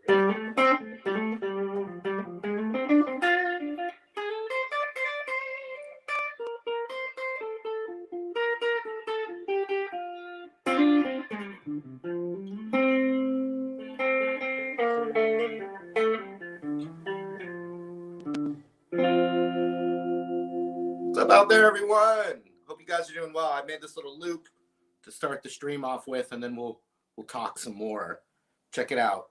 What's up out there, everyone? Hope you guys are doing well. I made this little loop to start the stream off with, and then we'll talk some more. Check it out.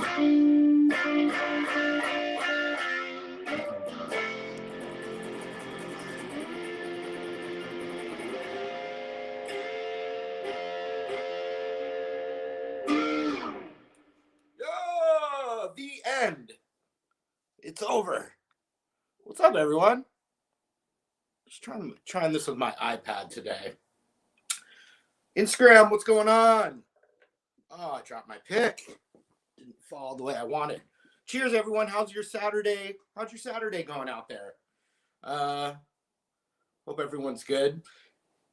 Oh, the end. It's over. What's up, everyone? Just trying this with my iPad today. Instagram, what's going on? Oh, I dropped my pick. Didn't fall the way I wanted. Cheers, everyone. How's your Saturday? How's your Saturday going out there? Hope everyone's good.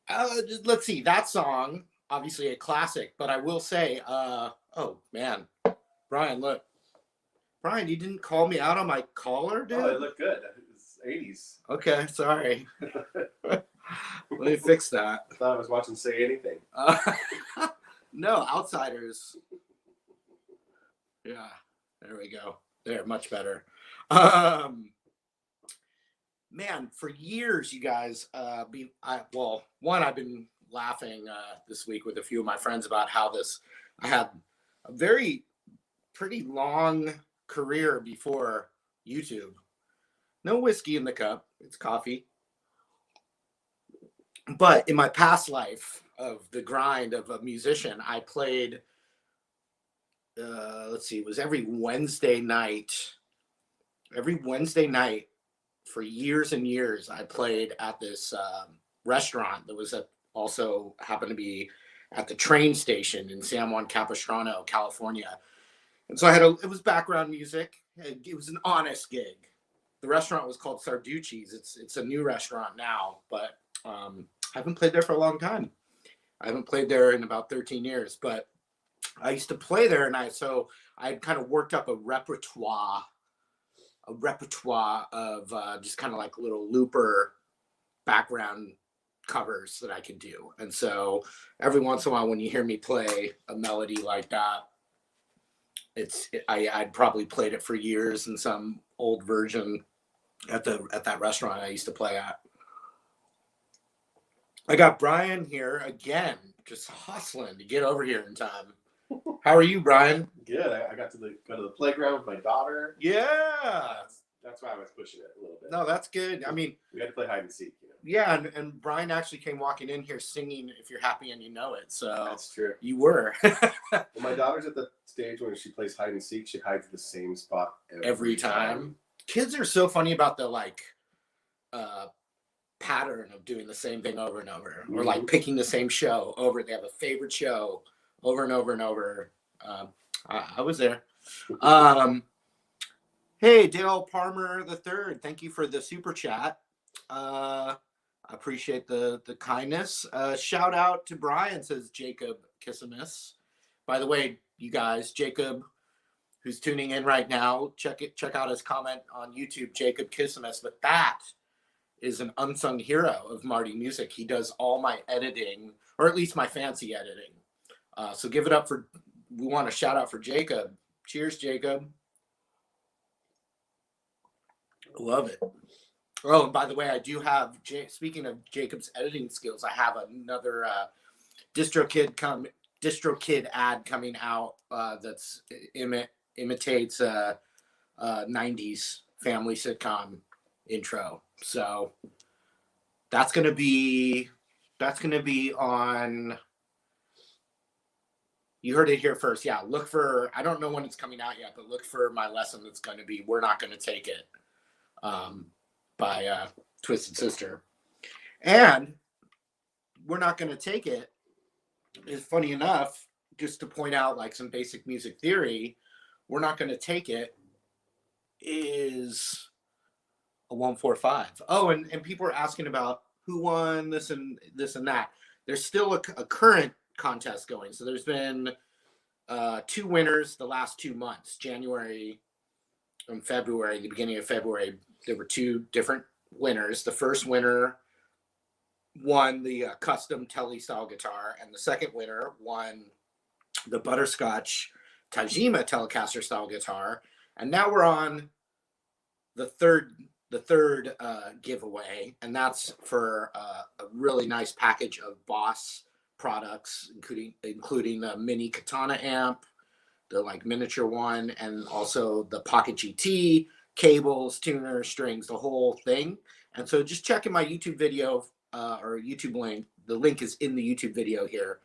Let's see. That song, obviously a classic, but I will say, oh man, Brian, look. Brian, you didn't call me out on my collar, dude? Oh, it looked good. It's 80s. Okay, sorry. Let me fix that. I thought I was watching Say Anything. No, Outsiders. Yeah, there we go. There, much better. Man, for years, you guys, I've been laughing this week with a few of my friends about how I had a pretty long career before YouTube. No whiskey in the cup, it's coffee. But in my past life of the grind of a musician, I played, it was every Wednesday night for years and years. I played at this restaurant that was also happened to be at the train station in San Juan Capistrano, California. And so it was background music. It was an honest gig. The restaurant was called Sarducci's. It's a new restaurant now, but I haven't played there for a long time. I haven't played there in about 13 years, but I used to play there, and I kind of worked up a repertoire of just kind of like little looper background covers that I could do. And so every once in a while, when you hear me play a melody like that, I'd probably played it for years in some old version at that restaurant I used to play at. I got Brian here again, just hustling to get over here in time. How are you, Brian? Good. I got to go to the playground with my daughter. Yeah. That's why I was pushing it a little bit. No, that's good. I mean, we had to play hide and seek. Yeah, and Brian actually came walking in here singing "If You're Happy and You Know It." So that's true. You were. Well, my daughter's at the stage when she plays hide and seek. She hides the same spot every time. Kids are so funny about the pattern of doing the same thing over and over, or like picking the same show over. They have a favorite show over and over and over. I was there. Hey, Dale Palmer III, thank you for the super chat. I appreciate the kindness. Shout out to Brian, says Jacob Kissimus. By the way, you guys, Jacob, who's tuning in right now, check out his comment on YouTube, Jacob Kissimus. But that is an unsung hero of Marty Music. He does all my editing, or at least my fancy editing. So give it up we want a shout out for Jacob. Cheers, Jacob. Love it. Oh, and by the way, I do have, speaking of Jacob's editing skills, I have another DistroKid ad coming out that's imitates 90s family sitcom intro. So that's gonna be on. You heard it here first. Yeah, look for, I don't know when it's coming out yet, but look for my lesson that's going to be We're Not Gonna Take It by Twisted Sister. And We're Not Gonna Take It is, funny enough, just to point out like some basic music theory, We're Not Gonna Take It is a 1-4-5. Oh, and people are asking about who won this and that. There's still a current contest going. So there's been 2 winners the last 2 months, January and February. The beginning of February, there were 2 different winners. The first winner won the custom Tele style guitar, and the second winner won the Butterscotch Tajima Telecaster style guitar. And now we're on the third giveaway, and that's for a really nice package of Boss products, including the mini Katana amp, the like miniature one, and also the Pocket GT, cables, tuner, strings, the whole thing. And so just check in my YouTube video or YouTube link. The link is in the YouTube video here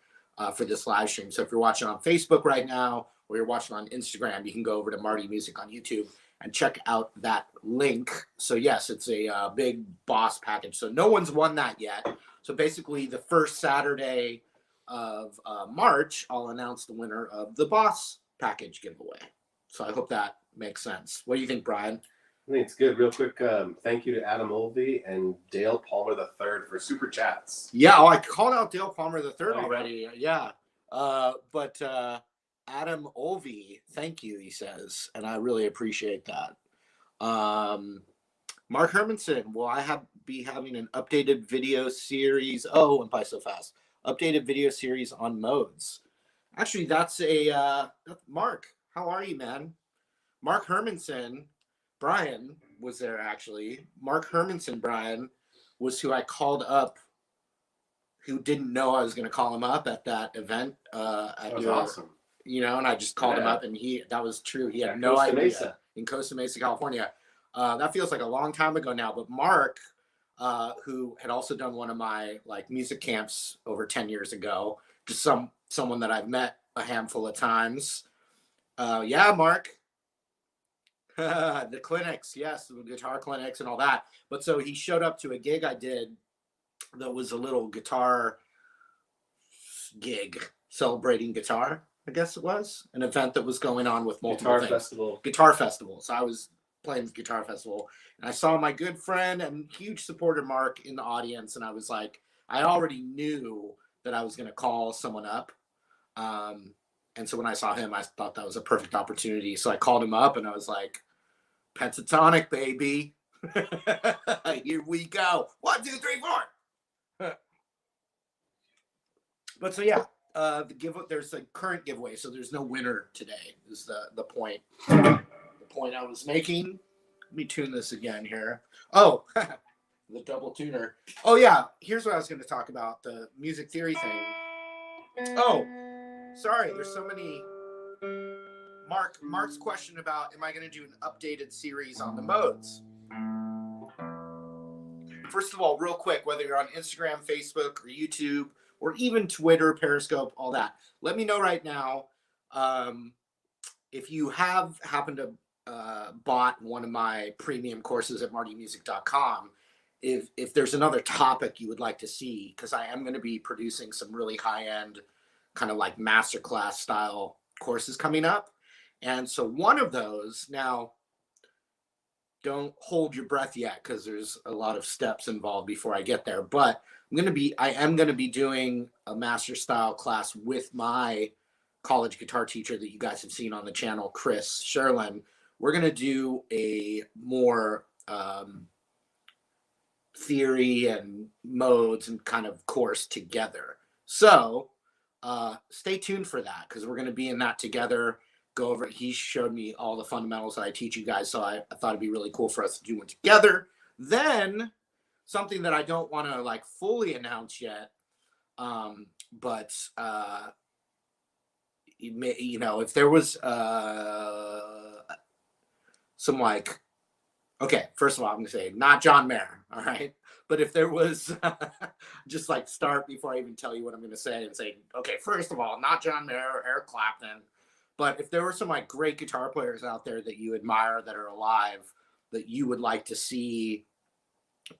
for this live stream. So if you're watching on Facebook right now or you're watching on Instagram, you can go over to Marty Music on YouTube and check out that link. So yes, it's a big boss package. So no one's won that yet. So basically the first Saturday of March, I'll announce the winner of the boss package giveaway. So I hope that makes sense. What do you think, Brian? I think it's good. Real quick, thank you to Adam Olvey and Dale Palmer III for super chats. Yeah, I called out Dale Palmer III Oh, already. Yeah. But Adam Olvey, thank you, he says, and I really appreciate that. Mark Hermanson, will I be having an updated video series? Oh, went by so fast. Updated video series on modes. Actually, that's a Mark. How are you, man? Mark Hermanson, Brian was there actually. Mark Hermanson, Brian, was who I called up, who didn't know I was going to call him up at that event. That was awesome. You know, and I just called him up, and that was true. He had no Costa idea. Mesa. In Costa Mesa, California. That feels like a long time ago now, but Mark, who had also done one of my like music camps over 10 years ago, just someone that I've met a handful of times. Yeah, Mark. The clinics, yes, the guitar clinics and all that. But so he showed up to a gig I did that was a little guitar gig celebrating guitar, I guess it was. An event that was going on with multiple things. Guitar festival. So I was playing the guitar festival, and I saw my good friend and huge supporter Mark in the audience, and I was like, I already knew that I was going to call someone up. And so when I saw him, I thought that was a perfect opportunity. So I called him up, and I was like, pentatonic, baby. Here we go. 1, 2, 3, 4. But so yeah, there's a current giveaway, so there's no winner today. Is the point? The point I was making. Let me tune this again here. Oh, the double tuner. Oh yeah, here's what I was going to talk about: the music theory thing. Oh, sorry, there's so many. Mark's question about, am I going to do an updated series on the modes? First of all, real quick, whether you're on Instagram, Facebook, or YouTube, or even Twitter, Periscope, all that, let me know right now if you have happened to bought one of my premium courses at martymusic.com, if there's another topic you would like to see, because I am going to be producing some really high-end kind of like masterclass style courses coming up. And so one of those, now don't hold your breath yet because there's a lot of steps involved before I get there, but I am going to be doing a master style class with my college guitar teacher that you guys have seen on the channel, Chris Sherlin. We're going to do a more theory and modes and kind of course together. So stay tuned for that, because we're going to be in that together. Go over it. He showed me all the fundamentals that I teach you guys, so I thought it'd be really cool for us to do one together. Then something that I don't want to like fully announce yet, but you know, if there was some like, okay, first of all, I'm gonna say not John Mayer, all right, but if there was just like start before I even tell you what I'm gonna say and say, okay, first of all, not John Mayer or Eric Clapton, but if there were some like great guitar players out there that you admire that are alive that you would like to see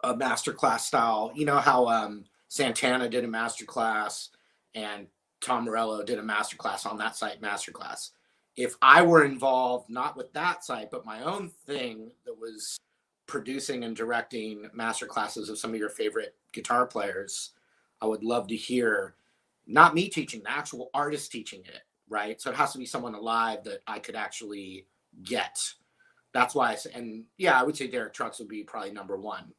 a masterclass style, you know how Santana did a masterclass and Tom Morello did a masterclass on that site, Masterclass. If I were involved, not with that site, but my own thing that was producing and directing masterclasses of some of your favorite guitar players, I would love to hear, not me teaching, the actual artist teaching it, right? So it has to be someone alive that I could actually get. That's why and yeah, I would say Derek Trucks would be probably number one.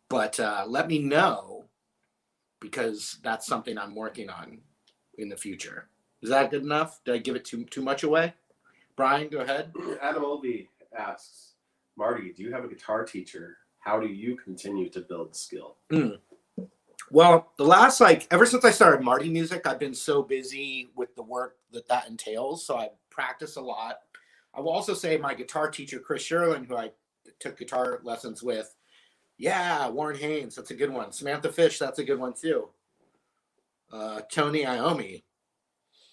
But let me know, because that's something I'm working on in the future. Is that good enough? Did I give it too much away? Brian, go ahead. Adam Olvey asks, Marty, do you have a guitar teacher? How do you continue to build skill? Well, the last, like, ever since I started Marty music, I've been so busy with the work that entails. So I practice a lot. I will also say my guitar teacher, Chris Sherlin, who I took guitar lessons with. Yeah, Warren Haynes, that's a good one. Samantha Fish, that's a good one too. Tony Iommi.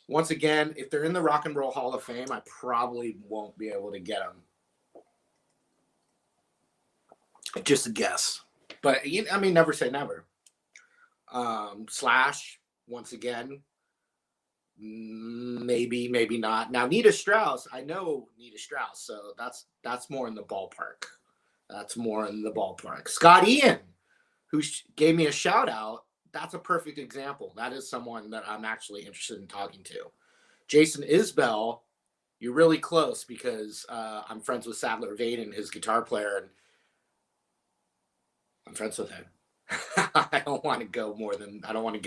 Once again, if they're in the Rock and Roll Hall of Fame, I probably won't be able to get them. Just a guess. But, I mean, never say never. Slash, once again, maybe not. Now, Nita Strauss, I know Nita Strauss, so that's more in the ballpark. Scott Ian, who gave me a shout out, that's a perfect example. That is someone that I'm actually interested in talking to. Jason Isbell, you're really close because I'm friends with Sadler Vaden, his guitar player, and I'm friends with him. I don't want to give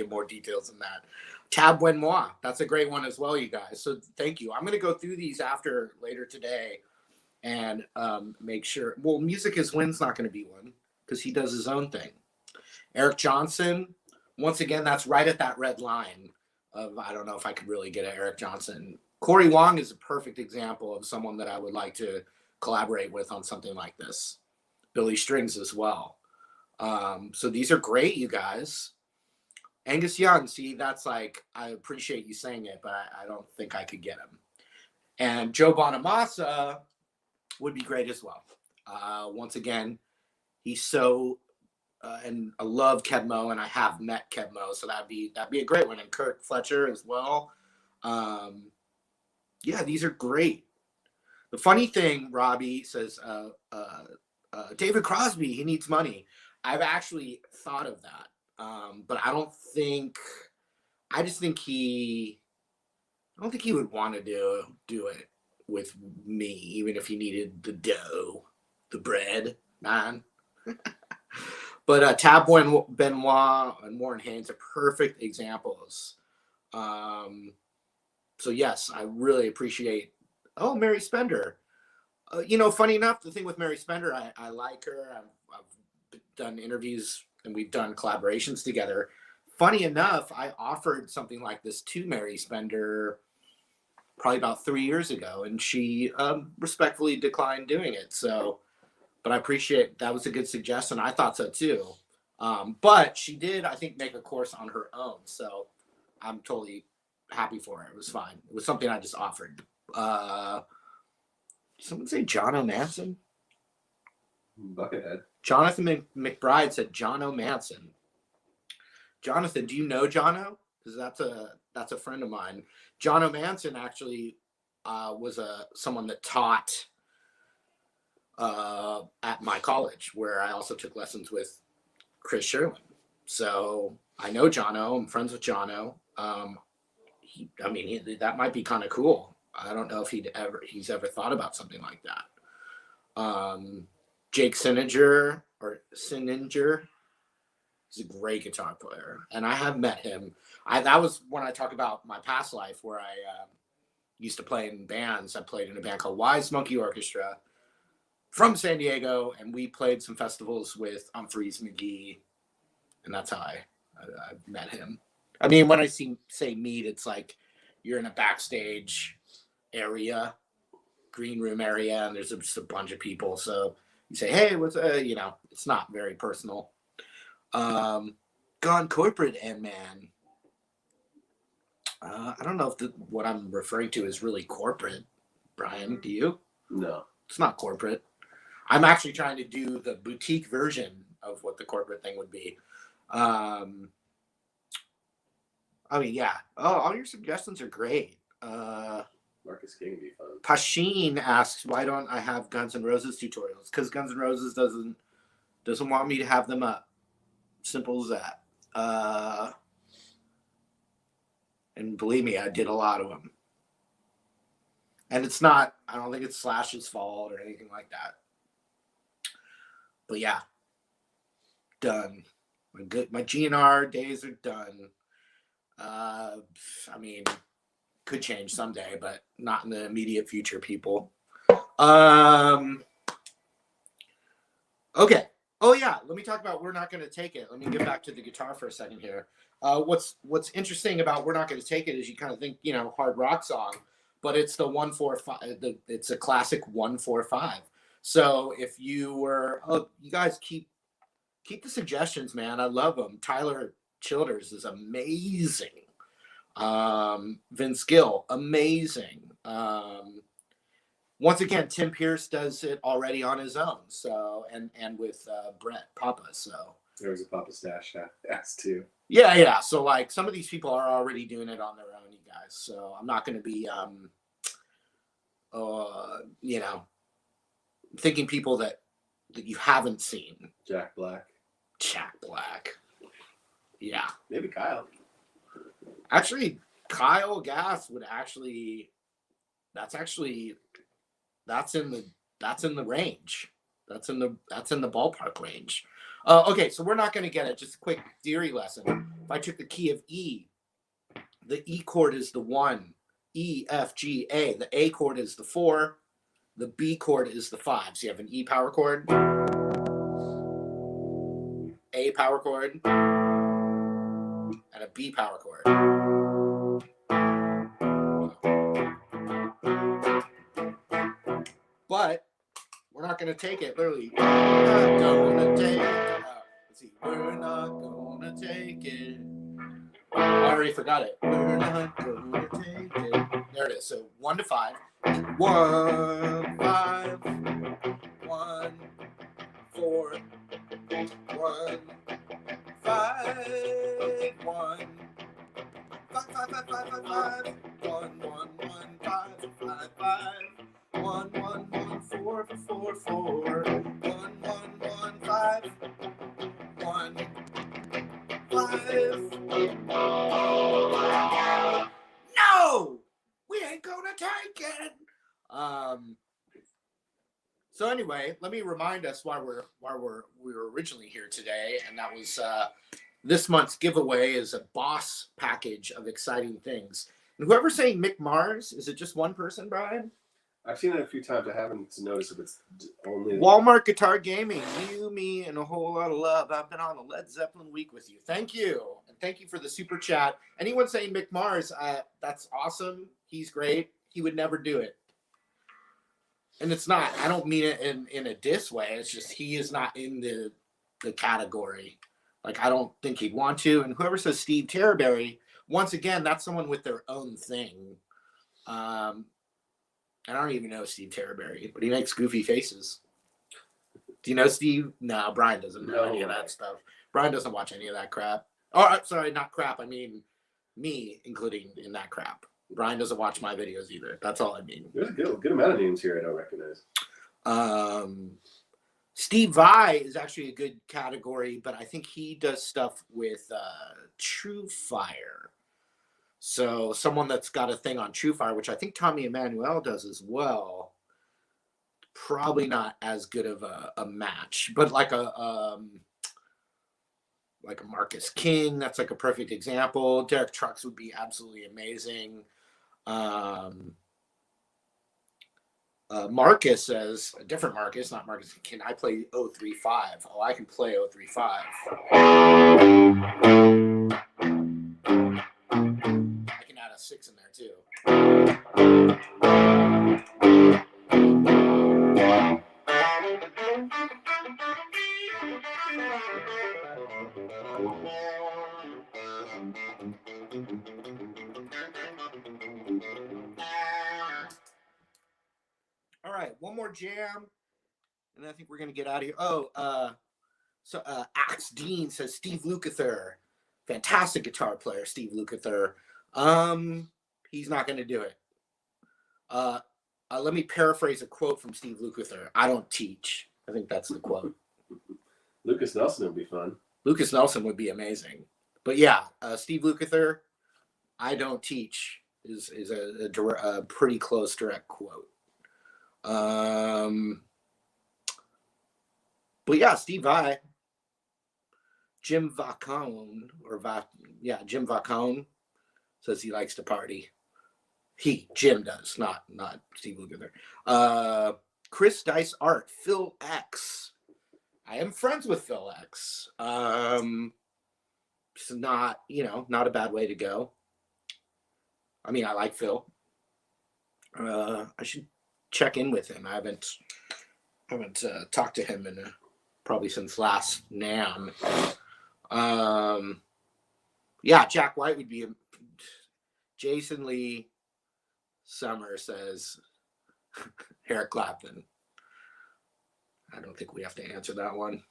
more details than that. Tab Benoit, that's a great one as well, you guys. So thank you. I'm going to go through these later today and make sure. Well, Music is Win's not going to be one because he does his own thing. Eric Johnson, once again, that's right at that red line of, I don't know if I could really get an Eric Johnson. Corey Wong is a perfect example of someone that I would like to collaborate with on something like this. Billy Strings as well. So these are great, you guys. Angus Young, see, that's like, I appreciate you saying it, but I don't think I could get him. And Joe Bonamassa would be great as well. Once again, he's so, and I love Kebmo, and I have met Kebmo, so that'd be a great one. And Kurt Fletcher as well. Yeah, these are great. The funny thing, Robbie says, David Crosby, he needs money. I've actually thought of that. But I don't think he would want to do it with me, even if he needed the dough, the bread, man. But Tab Benoit and Warren Haynes are perfect examples. So yes, I really appreciate. Oh, Mary Spender. Funny enough, the thing with Mary Spender, I like her. I've done interviews and we've done collaborations together. Funny enough, I offered something like this to Mary Spender probably about 3 years ago, and she respectfully declined doing it. So, but I appreciate that. Was a good suggestion. I thought so too. But she did, I think, make a course on her own. So I'm totally happy for her. It was fine. It was something I just offered. Someone say John O'Manson? Buckethead. Jonathan McBride said John O'Manson. Jonathan, do you know Jono? Because that's a friend of mine. John O'Manson actually was someone that taught at my college, where I also took lessons with Chris Sherlin. So I know Jono. I'm friends with Jono. That might be kind of cool. I don't know if he's ever thought about something like that. Jake Sininger, he's a great guitar player, and I have met him. That was when I talk about my past life, where I used to play in bands. I played in a band called Wise Monkey Orchestra from San Diego, and we played some festivals with Humphreys McGee, and that's how I met him. I mean, when I say meet, it's like you're in a backstage area, green room area, and there's just a bunch of people. So you say, hey, it's not very personal. Gone corporate, and man, I don't know if what I'm referring to is really corporate. Brian, do you? No, it's not corporate. I'm actually trying to do the boutique version of what the corporate thing would be. Yeah. Oh, all your suggestions are great. Marcus King would be fun. Pasheen asks, why don't I have Guns N' Roses tutorials? Because Guns N' Roses doesn't want me to have them up. Simple as that. And believe me, I did a lot of them. And I don't think it's Slash's fault or anything like that. But yeah, done. My GNR days are done. Could change someday, but not in the immediate future, people. Okay. Oh yeah, let me talk about We're Not Gonna Take It. Let me get back to the guitar for a second here. What's interesting about We're Not Gonna Take It is you kind of think, you know, hard rock song, but it's the 1-4-5. It's a classic 1-4-5. So if you were, you guys keep the suggestions, man. I love them. Tyler Childers is amazing. Vince Gill, amazing. Once again, Tim Pierce does it already on his own. So and with Brett Papa. So there was a Papa Stash ass too. Yeah. So like some of these people are already doing it on their own, you guys. So I'm not going to be, you know, thinking people that you haven't seen. Jack Black. Yeah. Maybe Kyle. Actually, Kyle Gass would actually. That's in the range. That's in the ballpark range. Okay, so we're not going to get it. Just a quick theory lesson. If I took the key of E, the E chord is the 1, E, F, G, A. The A chord is the 4. The B chord is the 5. So you have an E power chord, A power chord, and a B power chord. But we're not going to take it, literally. We're not going to take it. Let's see. We're not going to take it. I already forgot it. We're not going to take it. There it is. So 1 to 5. 1, 5, 1, 4, 1, 5, 1. 5, 5, 5, 5, 5, 5. 1, 1, 1, 5, 5, 5. 1, 1, 1, 4, 4, 4. 1, 1, 1, 5. 1, 5. No! We ain't gonna take it. So anyway, let me remind us why we were originally here today, and that was this month's giveaway is a Boss package of exciting things. And whoever's saying Mick Mars, is it just one person, Brian? I've seen it a few times. I haven't noticed if it's only Walmart Guitar Gaming. You, me, and a whole lot of love. I've been on a Led Zeppelin week with you. Thank you. And thank you for the super chat. Anyone saying Mick Mars, that's awesome. He's great. He would never do it. And it's not, I don't mean it in a diss way. It's just he is not in the category. Like, I don't think he'd want to. And whoever says Steve Terberry, once again, that's someone with their own thing. I don't even know Steve Terberry, but he makes goofy faces. Do you know Steve? No, Brian doesn't know any of that stuff. Brian doesn't watch any of that crap. Oh, sorry, not crap. I mean me, including in that crap. Brian doesn't watch my videos either. That's all I mean. There's a good amount of names here I don't recognize. Steve Vai is actually a good category, but I think he does stuff with True Fire. So someone that's got a thing on True Fire, which I think Tommy Emmanuel does as well. Probably not as good of a match, but like a Marcus King, that's like a perfect example. Derek Trucks would be absolutely amazing. Marcus says, a different Marcus, not Marcus, can I play 035? Oh, I can play 035. I can add a 6 in there too. All right, one more jam, and I think we're gonna get out of here. So Axe Dean says Steve Lukather, fantastic guitar player, Steve Lukather. He's not gonna do it. Let me paraphrase a quote from Steve Lukather. I don't teach. I think that's the quote. Lucas Nelson would be fun. Lucas Nelson would be amazing. But yeah, Steve Lukather, I don't teach is a pretty close direct quote. But yeah, Steve Vai, Jim Vacone, Jim Vacone says he likes to party. Jim does, not Steve Lukather. Chris Dice Art, Phil X. I am friends with Phil X. It's not, not a bad way to go. I mean, I like Phil. I should check in with him. I haven't talked to him in probably since last NAMM. Yeah, Jack White would be. Jason Lee Summer says Eric Clapton. I don't think we have to answer that one.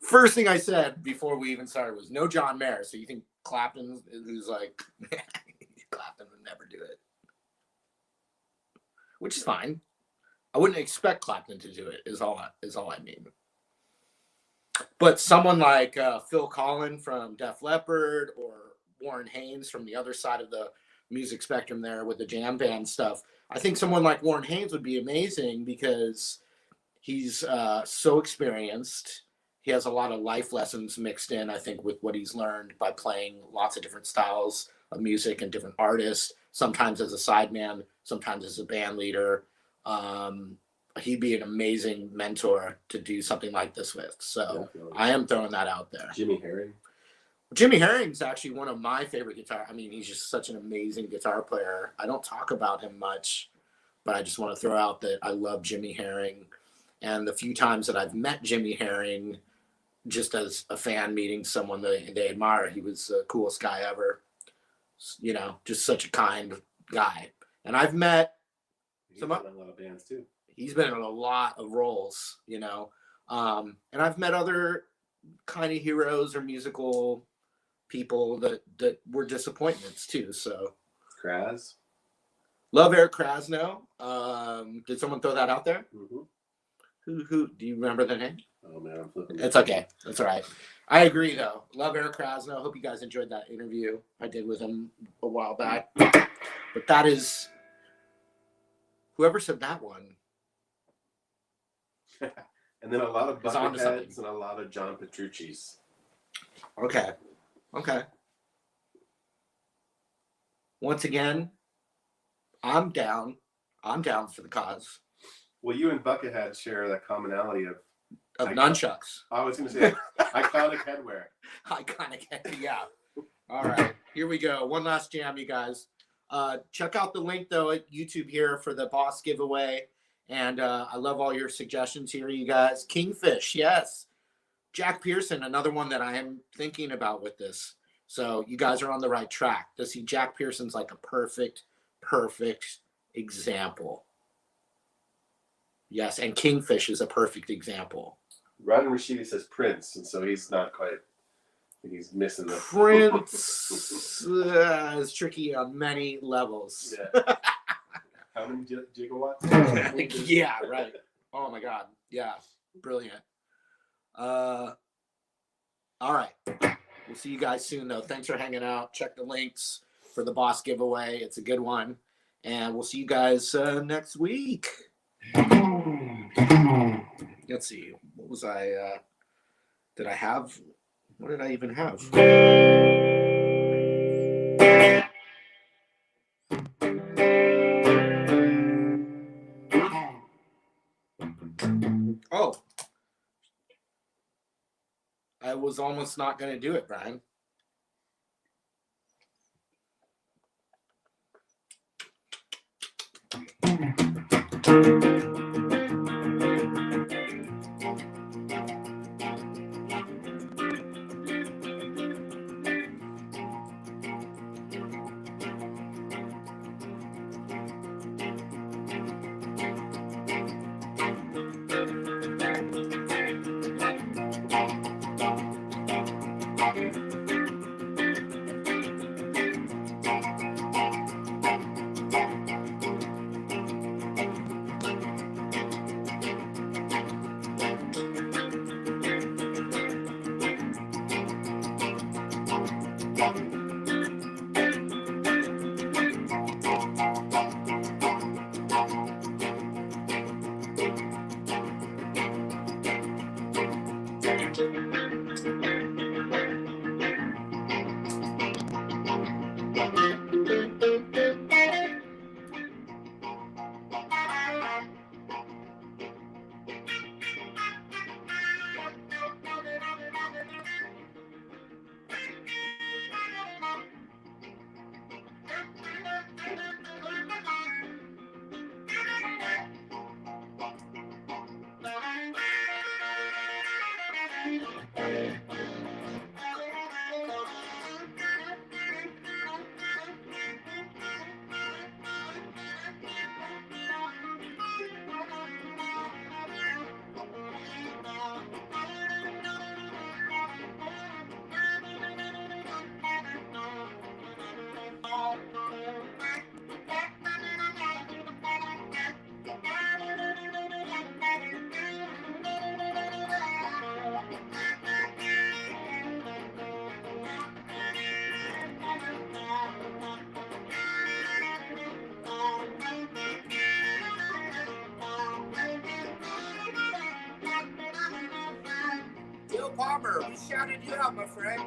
First thing I said before we even started was no John Mayer. So you think Clapton, who's like, Clapton would never do it, which is fine. I wouldn't expect Clapton to do it. Is all I mean. But someone like Phil Collin from Def Leppard or Warren Haynes from the other side of the music spectrum there with the jam band stuff. I think someone like Warren Haynes would be amazing because he's so experienced. He has a lot of life lessons mixed in, I think, with what he's learned by playing lots of different styles of music and different artists, sometimes as a sideman, sometimes as a band leader. He'd be an amazing mentor to do something like this with. So definitely. I am throwing that out there. Jimmy Herring. Jimmy Herring's actually one of my favorite guitar. I mean, he's just such an amazing guitar player. I don't talk about him much, but I just want to throw out that I love Jimmy Herring. And the few times that I've met Jimmy Herring, just as a fan meeting someone they admire, he was the coolest guy ever. Just such a kind guy. And I've met He's been in a lot of bands too. He's been in a lot of roles, and I've met other kind of heroes or musical people that were disappointments too. So Kraz. Love Eric Krasno. Did someone throw that out there? Mm-hmm. Who do you remember the name? Oh man, I'm flipping. It's okay. That's all right. I agree though. Love Eric Krasno. Hope you guys enjoyed that interview I did with him a while back. But that is whoever said that one. And then a lot of Bucketheads and a lot of John Petrucci's. Okay. Once again, I'm down. I'm down for the cause. Well, you and Buckethead share that commonality of nunchucks. I was going to say iconic headwear. Iconic head, yeah. All right, here we go. One last jam, you guys. Check out the link though at YouTube here for the boss giveaway. And I love all your suggestions here, you guys. Kingfish, yes. Jack Pearson, another one that I am thinking about with this. So you guys are on the right track. To see Jack Pearson's like a perfect example. Yes, and Kingfish is a perfect example. Ryan Rashidi says Prince, and so he's not quite. He's missing the Prince. Is tricky on many levels. Yeah. How many gigawatts? Yeah, right. Oh my God. Yeah, brilliant. All right. We'll see you guys soon, though. Thanks for hanging out. Check the links for the boss giveaway. It's a good one. And we'll see you guys next week. Let's see. What was I? Did I have? What did I even have? Oh. I was almost not going to do it, Brian. Palmer, we shouted you out, my friend.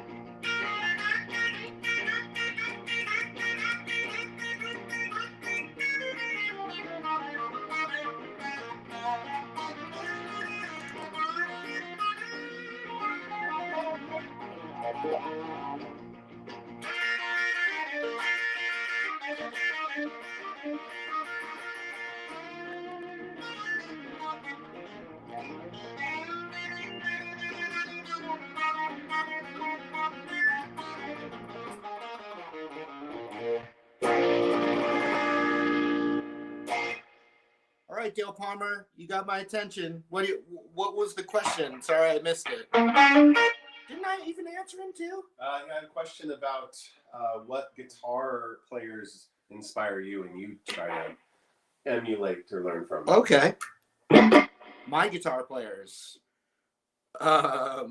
All right, Dale Palmer, you got my attention. What was the question? Sorry, I missed it. Didn't I even answer him too? I had a question about what guitar players inspire you and you try to emulate or learn from. Okay. My guitar players. Dale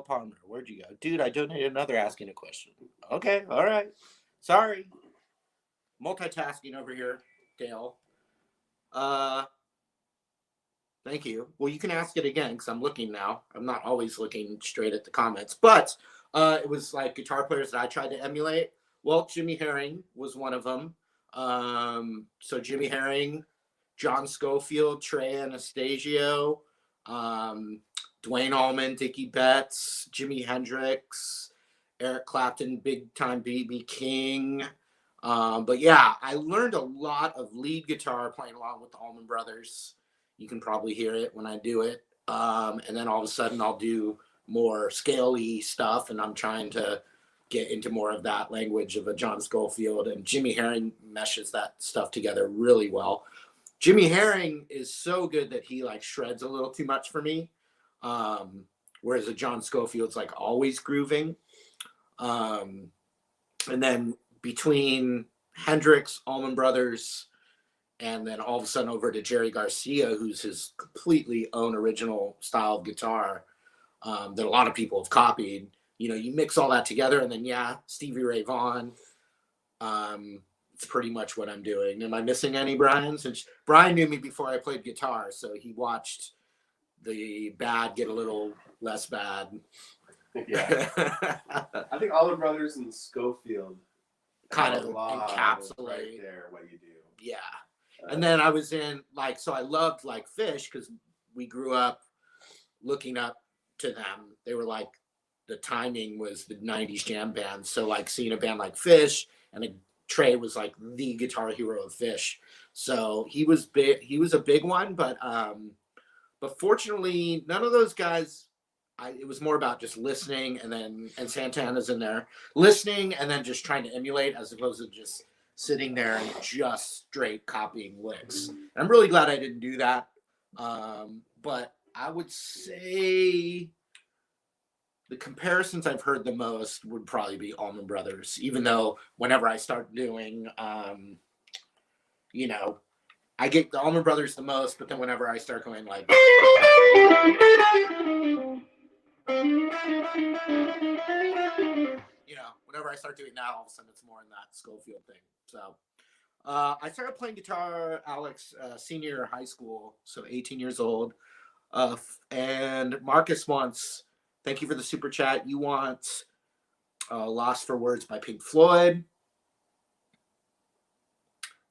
Palmer, where'd you go? Dude, I donated another asking a question. Okay, all right. Sorry. Multitasking over here, Dale. Thank you. Well, you can ask it again because I'm looking now. I'm not always looking straight at the comments. But it was like guitar players that I tried to emulate. Well, Jimmy Herring was one of them. So Jimmy Herring, John Schofield, Trey Anastasio, Dwayne Allman, Dickie Betts, Jimi Hendrix, Eric Clapton, Big Time B.B. King. But yeah, I learned a lot of lead guitar playing along with the Allman Brothers. You can probably hear it when I do it. And then all of a sudden I'll do more scale-y stuff, and I'm trying to get into more of that language of a John Schofield, and Jimmy Herring meshes that stuff together really well. Jimmy Herring is so good that he like shreds a little too much for me. Whereas a John Schofield's like always grooving. And then between Hendrix, Allman Brothers, and then all of a sudden over to Jerry Garcia, who's his completely own original style of guitar that a lot of people have copied. You know, you mix all that together, and then yeah, Stevie Ray Vaughan. It's pretty much what I'm doing. Am I missing any, Brian? Since Brian knew me before I played guitar, so he watched the bad get a little less bad. Yeah. I think Allman Brothers and Schofield kind have of a lot encapsulate right there what you do. Yeah. And then I was in like, so I loved like Fish because we grew up looking up to them. They were like, the timing was the 90s jam band. So like seeing a band like Fish, and Trey was like the guitar hero of Fish. So he was big. He was a big one, but fortunately none of those guys, it was more about just listening, and Santana's in there listening and then just trying to emulate as opposed to just sitting there and just straight copying licks. And I'm really glad I didn't do that. But I would say the comparisons I've heard the most would probably be Allman Brothers, even though whenever I start doing, you know, I get the Allman Brothers the most, but then whenever I start going like, you know, whenever I start doing that, all of a sudden it's more in that Schofield thing. So I started playing guitar, Alex, senior year of high school, so 18 years old. And Marcus wants, thank you for the super chat. You want Lost for Words by Pink Floyd.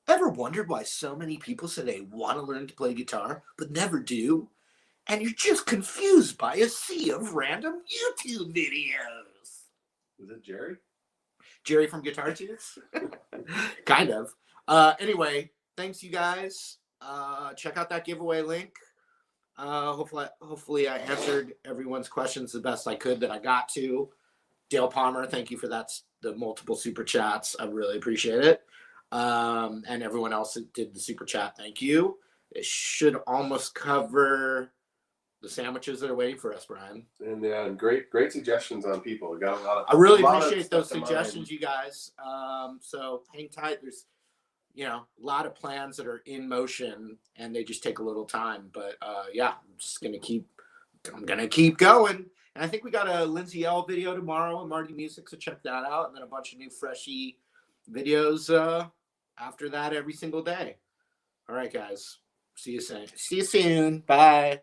Ever wondered why so many people say they want to learn to play guitar, but never do? And you're just confused by a sea of random YouTube videos. Was it Jerry? Jerry from Guitar Tunes? Kind of. Anyway, thanks you guys. Check out that giveaway link. Hopefully I answered everyone's questions the best I could that I got to. Dale Palmer, thank you for the multiple super chats. I really appreciate it. And everyone else that did the super chat, thank you. It should almost cover the sandwiches that are waiting for us, Brian. And great suggestions on people. We got a lot of, I really appreciate those suggestions, you guys. So hang tight. There's, you know, a lot of plans that are in motion, and they just take a little time. But yeah, I'm gonna keep going. And I think we got a Lindsay L video tomorrow on Marty Music, so check that out. And then a bunch of new freshy videos after that every single day. All right, guys. See you soon. Bye.